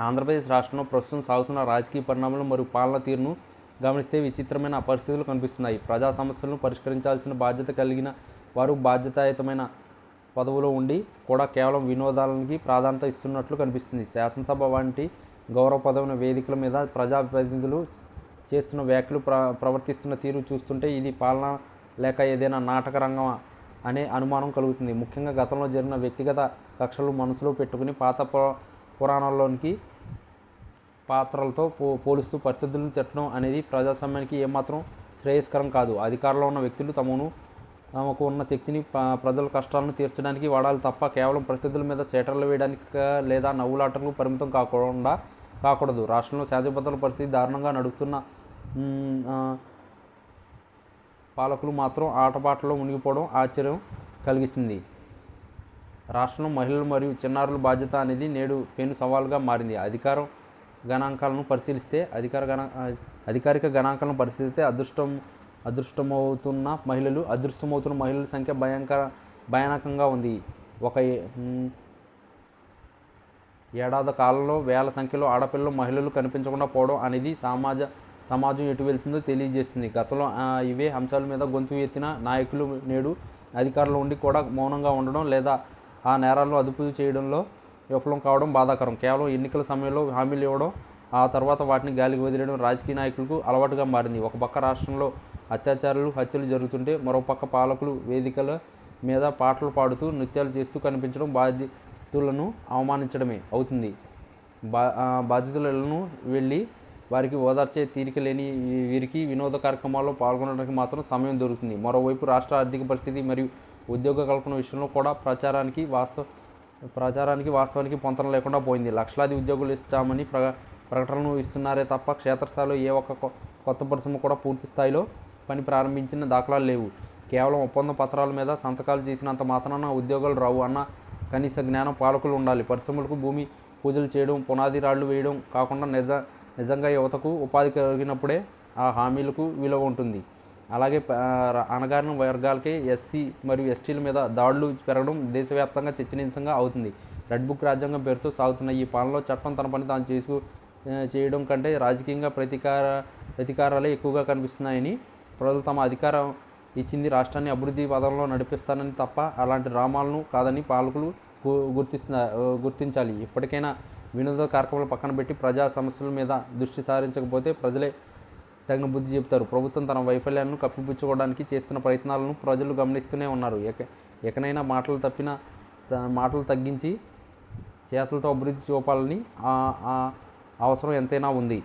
ఆంధ్రప్రదేశ్ రాష్ట్రంలో ప్రస్తుతం సాగుతున్న రాజకీయ పరిణామాలు మరియు పాలన తీరును గమనిస్తే విచిత్రమైన పరిస్థితులు కనిపిస్తున్నాయి. ప్రజా సమస్యలను పరిష్కరించాల్సిన బాధ్యత కలిగిన వారు బాధ్యతాయుతమైన పదవిలో ఉండి కూడా కేవలం వినోదాలకి ప్రాధాన్యత ఇస్తున్నట్లు కనిపిస్తుంది. శాసనసభ వంటి గౌరవప్రదమైన వేదికల మీద ప్రజాప్రతినిధులు చేస్తున్న వ్యాఖ్యలు, ప్రవర్తిస్తున్న తీరు చూస్తుంటే ఇది పాలన లేక ఏదైనా నాటక రంగం అనే అనుమానం కలుగుతుంది. ముఖ్యంగా గతంలో జరిగిన వ్యక్తిగత కక్షలు మనసులో పెట్టుకుని పాత పురాణాల్లోనికి పాత్రలతో పోలుస్తూ ప్రత్యర్థులను తిట్టడం అనేది ప్రజాస్వామ్యానికి ఏమాత్రం శ్రేయస్కరం కాదు. అధికారంలో ఉన్న వ్యక్తులు తమకు ఉన్న శక్తిని ప్రజల కష్టాలను తీర్చడానికి వాడాలి తప్ప కేవలం ప్రత్యర్థుల మీద చేటర్లు వేయడానికి లేదా నవ్వులాటలకు పరిమితం కాకూడదు. రాష్ట్రంలో శాంతి భద్రతల పరిస్థితి దారుణంగా నడుస్తున్న పాలకులు మాత్రం ఆటపాటలో మునిగిపోవడం ఆశ్చర్యం కలిగిస్తుంది. రాష్ట్రంలో మహిళలు మరియు చిన్నారుల బాధ్యత అనేది నేడు పెను సవాలుగా మారింది. అధికారిక గణాంకాలను పరిశీలిస్తే అదృష్టమవుతున్న మహిళల సంఖ్య భయానకంగా ఉంది. ఒక ఏడాది కాలంలో వేల సంఖ్యలో ఆడపిల్లలు, మహిళలు కనిపించకుండా పోవడం అనేది సమాజం ఎటు వెళ్తుందో తెలియజేస్తుంది. గతంలో ఇవే అంశాల మీద గొంతు ఎత్తిన నాయకులు నేడు అధికారంలో ఉండి కూడా మౌనంగా ఉండడం లేదా ఆ నేరాలను అదుపు చేయడంలో విఫలం కావడం బాధాకరం. కేవలం ఎన్నికల సమయంలో హామీలు ఇవ్వడం, ఆ తర్వాత వాటిని గాలికి వదిలేయడం రాజకీయ నాయకులకు అలవాటుగా మారింది. ఒక పక్క రాష్ట్రంలో అత్యాచారాలు, హత్యలు జరుగుతుంటే మరోపక్క పాలకులు వేదికల మీద పాటలు పాడుతూ, నృత్యాలు చేస్తూ కనిపించడం బాధితులను అవమానించడమే అవుతుంది. బాధితులను వెళ్ళి వారికి ఓదార్చే తీరిక లేని వీరికి వినోద కార్యక్రమాల్లో పాల్గొనడానికి మాత్రం సమయం దొరుకుతుంది. మరోవైపు రాష్ట్ర ఆర్థిక పరిస్థితి మరియు ఉద్యోగ కల్పన విషయంలో కూడా ప్రచారానికి వాస్తవానికి పొంతన లేకుండా పోయింది. లక్షలాది ఉద్యోగులు ఇస్తామని ప్రకటనలు ఇస్తున్నారే తప్ప క్షేత్రస్థాయిలో ఏ ఒక్క కొత్త పరిశ్రమ కూడా పూర్తి స్థాయిలో పని ప్రారంభించిన దాఖలాలు లేవు. కేవలం ఒప్పంద పత్రాల మీద సంతకాలు చేసినంత మాత్రాన ఉద్యోగాలు రావు అన్న కనీస జ్ఞానం పాలకులు ఉండాలి. పరిశ్రమలకు భూమి పూజలు చేయడం, పునాది రాళ్లు వేయడం కాకుండా నిజంగా యువతకు ఉపాధి కలిగినప్పుడే ఆ హామీలకు విలువ ఉంటుంది. అలాగే అణగారిన వర్గాలకే ఎస్సీ మరియు ఎస్టీల మీద దాడులు పెరగడం దేశవ్యాప్తంగా చర్చనీయాంశంగా అవుతుంది. రెడ్ బుక్ రాజ్యాంగం పేరుతో సాగుతున్న ఈ పాలనలో చట్టం తన పని తాను చేయడం కంటే రాజకీయంగా ప్రతీకారాలే ఎక్కువగా కనిపిస్తున్నాయని, ప్రజలు తమ అధికారం ఇచ్చింది రాష్ట్రాన్ని అభివృద్ధి పదంలో నడిపిస్తానని తప్ప అలాంటి డ్రామాలను కాదని పాలకులు గుర్తించాలి. ఇప్పటికైనా వినోద కార్యక్రమాలు పక్కన పెట్టి ప్రజా సమస్యల మీద దృష్టి సారించకపోతే ప్రజలే తగిన బుద్ధి చెబుతారు. ప్రభుత్వం తన వైఫల్యాలను కప్పిపుచ్చుకోవడానికి చేస్తున్న ప్రయత్నాలను ప్రజలు గమనిస్తూనే ఉన్నారు. ఎకనైనా మాటలు తగ్గించి చేతులతో అభివృద్ధి చూపాలని అవసరం ఎంతైనా ఉంది.